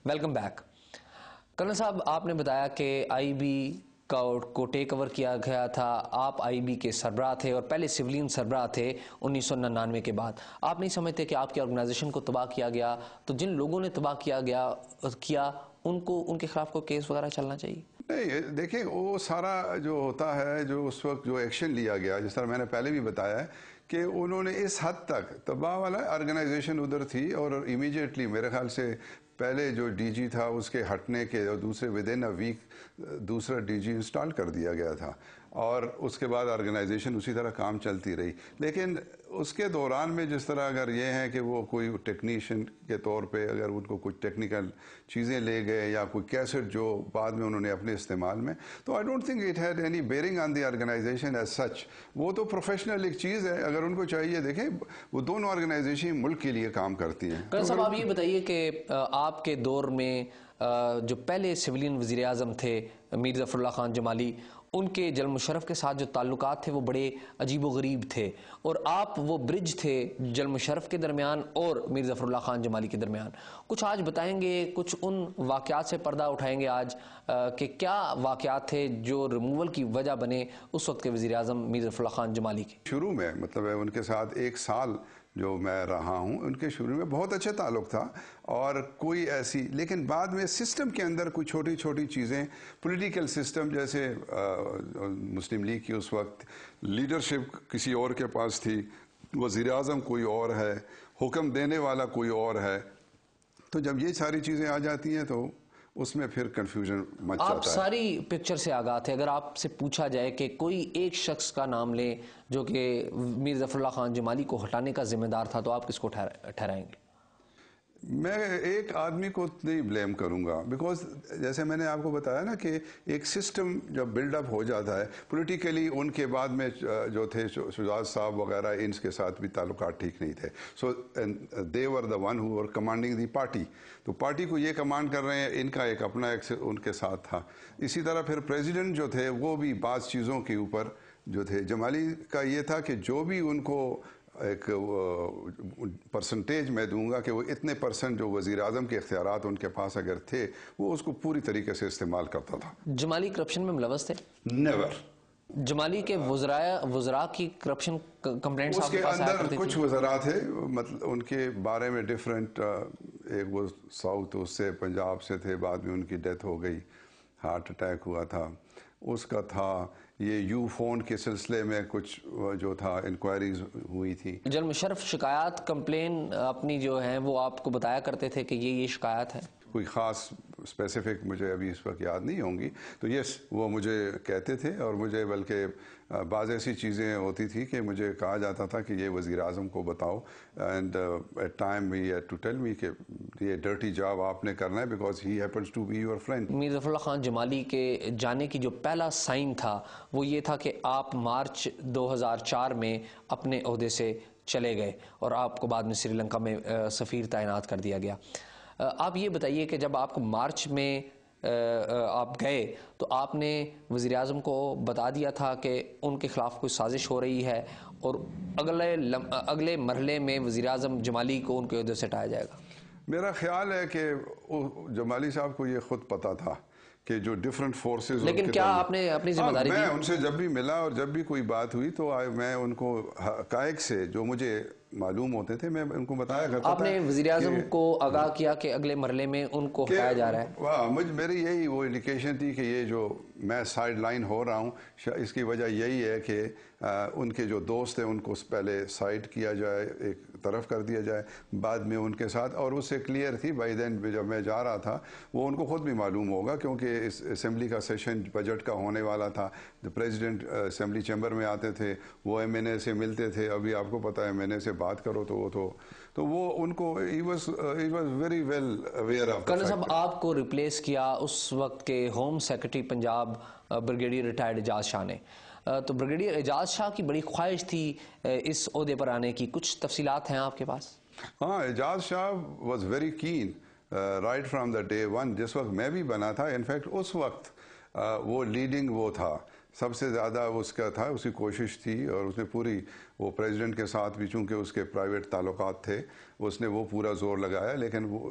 Welcome back. Colonel صاحب، آپ نے بتایا کہ آئی بی کو ٹیک اوور کیا گیا تھا. آپ آئی بی کے سربراہ تھے اور پہلے سولین سربراہ تھے 1999 کے بعد. آپ نہیں سمجھتے کہ آپ کی آرگنائزیشن کو تباہ کیا گیا؟ تو جن لوگوں نے تباہ کیا ان کے خلاف کوئی کیس وغیرہ چلنا چاہیے؟ نہیں، دیکھیں وہ سارا جو ہوتا ہے، جو اس وقت جو ایکشن لیا گیا، جس طرح میں نے پہلے بھی بتایا ہے کہ انہوں نے اس حد تک تباہ والا آرگنائزیشن ادھر تھی، اور امیجیٹلی میرے خیال سے پہلے جو ڈی جی تھا اس کے ہٹنے کے اور دوسرے ودن اے ویک دوسرا ڈی جی انسٹال کر دیا گیا تھا، اور اس کے بعد آرگنائزیشن اسی طرح کام چلتی رہی. لیکن اس کے دوران میں جس طرح اگر یہ ہے کہ وہ کوئی ٹیکنیشین کے طور پہ اگر ان کو کچھ ٹیکنیکل چیزیں لے گئے یا کوئی کیسٹ جو بعد میں انہوں نے اپنے استعمال میں، تو I don't think it had any bearing on the organisation as such. وہ تو پروفیشنل ایک چیز ہے، اگر ان کو چاہیے. دیکھیں وہ دونوں آرگنائزیشن ملک کے لیے کام کرتی ہیں. کرنل صاحب، آپ یہ بتائیے کہ آپ کے دور میں جو پہلے سولین وزیر اعظم تھے میر ظفر اللہ خان جمالی، ان کے جنرل مشرف کے ساتھ جو تعلقات تھے وہ بڑے عجیب و غریب تھے، اور آپ وہ برج تھے جنرل مشرف کے درمیان اور میر ظفر اللہ خان جمالی کے درمیان. کچھ آج بتائیں گے، کچھ ان واقعات سے پردہ اٹھائیں گے آج کہ کیا واقعات تھے جو ریموول کی وجہ بنے اس وقت کے وزیر اعظم میر ظفر اللہ خان جمالی کے؟ شروع میں مطلب ان کے ساتھ ایک سال جو میں رہا ہوں، ان کے شروع میں بہت اچھا تعلق تھا اور کوئی ایسی، لیکن بعد میں سسٹم کے اندر کوئی چھوٹی چھوٹی چیزیں، پولیٹیکل سسٹم، جیسے مسلم لیگ کی اس وقت لیڈرشپ کسی اور کے پاس تھی، وزیر اعظم کوئی اور ہے، حکم دینے والا کوئی اور ہے. تو جب یہ ساری چیزیں آ جاتی ہیں تو اس میں پھر کنفیوژن مچ جاتا ہے. آپ ساری پکچر سے آگاہ تھے. اگر آپ سے پوچھا جائے کہ کوئی ایک شخص کا نام لیں جو کہ میر ظفر اللہ خان جمالی کو ہٹانے کا ذمہ دار تھا، تو آپ کس کو ٹھہرائیں گے؟ میں ایک آدمی کو نہیں بلیم کروں گا، بیکاز جیسے میں نے آپ کو بتایا نا کہ ایک سسٹم جب بلڈ اپ ہو جاتا ہے پولیٹیکلی، ان کے بعد میں جو تھے شجاعت صاحب وغیرہ، ان کے ساتھ بھی تعلقات ٹھیک نہیں تھے. So they were the one who were commanding the party. تو پارٹی کو یہ کمانڈ کر رہے ہیں، ان کا ایک اپنا ایک ان کے ساتھ تھا. اسی طرح پھر پریزیڈنٹ جو تھے وہ بھی بعض چیزوں کے اوپر جو تھے. جمالی کا یہ تھا کہ جو بھی ان کو ایک پرسنٹیج میں دوں گا کہ وہ اتنے پرسنٹ جو وزیر اعظم کے اختیارات ان کے پاس اگر تھے، وہ اس کو پوری طریقے سے استعمال کرتا تھا. جمالی کرپشن میں ملوث تھے؟ نیور. جمالی کے وزراء کی کرپشن کمپلینٹس اس کے اندر کچھ وزراء تھے، مطلب ان کے بارے میں ڈفرینٹ، ایک وہ ساؤتھ اس سے پنجاب سے تھے، بعد میں ان کی ڈیتھ ہو گئی، ہارٹ اٹیک ہوا تھا اس کا تھا. یہ یو فون کے سلسلے میں کچھ جو تھا انکوائریز ہوئی تھی. جنرل مشرف شکایات کمپلین اپنی جو ہیں وہ آپ کو بتایا کرتے تھے کہ یہ شکایت ہے؟ کوئی خاص اسپیسیفک مجھے ابھی اس وقت یاد نہیں ہوں گی. تو یس، وہ مجھے کہتے تھے، اور مجھے بلکہ بعض ایسی چیزیں ہوتی تھی کہ مجھے کہا جاتا تھا کہ یہ وزیر اعظم کو بتاؤ، and at time he had to tell me کہ یہ ڈرٹی جاب آپ نے کرنا ہے because he happens to be your friend. Mir Zafarullah Khan Jamali کے جانے کی جو پہلا سائن تھا وہ یہ تھا کہ آپ مارچ 2004 میں اپنے عہدے سے چلے گئے اور آپ کو بعد میں سری لنکا میں سفیر تعینات کر دیا گیا. آپ یہ بتائیے کہ جب آپ کو مارچ میں آپ گئے تو آپ نے وزیر اعظم کو بتا دیا تھا کہ ان کے خلاف کوئی سازش ہو رہی ہے اور اگلے مرحلے میں وزیر اعظم جمالی کو ان کے عہدے سے ہٹایا جائے گا؟ میرا خیال ہے کہ جمالی صاحب کو یہ خود پتا تھا کہ جو ڈفرنٹ فورسز، لیکن کیا آپ نے اپنی ذمہ داری دی؟ میں ان سے جب بھی ملا اور جب بھی کوئی بات ہوئی تو میں ان کو حقائق سے جو مجھے معلوم ہوتے تھے میں ان کو بتایا کرتا تھا. آپ نے وزیر اعظم کو آگاہ کیا کہ اگلے مرحلے میں ان کو ہٹایا جا رہا ہے؟ واہ، میری یہی وہ انڈیکیشن تھی کہ یہ جو میں سائڈ لائن ہو رہا ہوں، اس کی وجہ یہی ہے کہ ان کے جو دوست ہیں ان کو پہلے سائڈ کیا جائے، ایک طرف کر دیا جائے، بعد میں ان کے ساتھ. اور اس سے کلیئر تھی بائی دین جب میں جا رہا تھا، وہ ان کو خود بھی معلوم ہوگا کیونکہ اس اسمبلی کا سیشن بجٹ کا ہونے والا تھا. پریزیڈنٹ اسمبلی چیمبر میں آتے تھے، وہ ایم این اے سے ملتے تھے. ابھی آپ کو پتہ ہے ایم این اے سے بات کرو تو وہ ان کو he was very well aware of the fact. Colonel صاحب، آپ کو ریپلیس کیا اس وقت کے home secretary Punjab brigadier retired Ijaz Shah نے. تو بریگیڈیئر اعجاز شاہ کی بڑی خواہش تھی اس عہدے پر آنے کی، کچھ تفصیلات ہیں آپ کے پاس؟ ہاں، Ijaz Shah was very keen right from the day one. جس وقت میں بھی بنا تھا، انفیکٹ اس وقت وہ لیڈنگ وہ تھا، سب سے زیادہ اس کا تھا، اس کی کوشش تھی، اور اس نے پوری وہ پریزیڈنٹ کے ساتھ بھی چونکہ اس کے پرائیویٹ تعلقات تھے، اس نے وہ پورا زور لگایا. لیکن وہ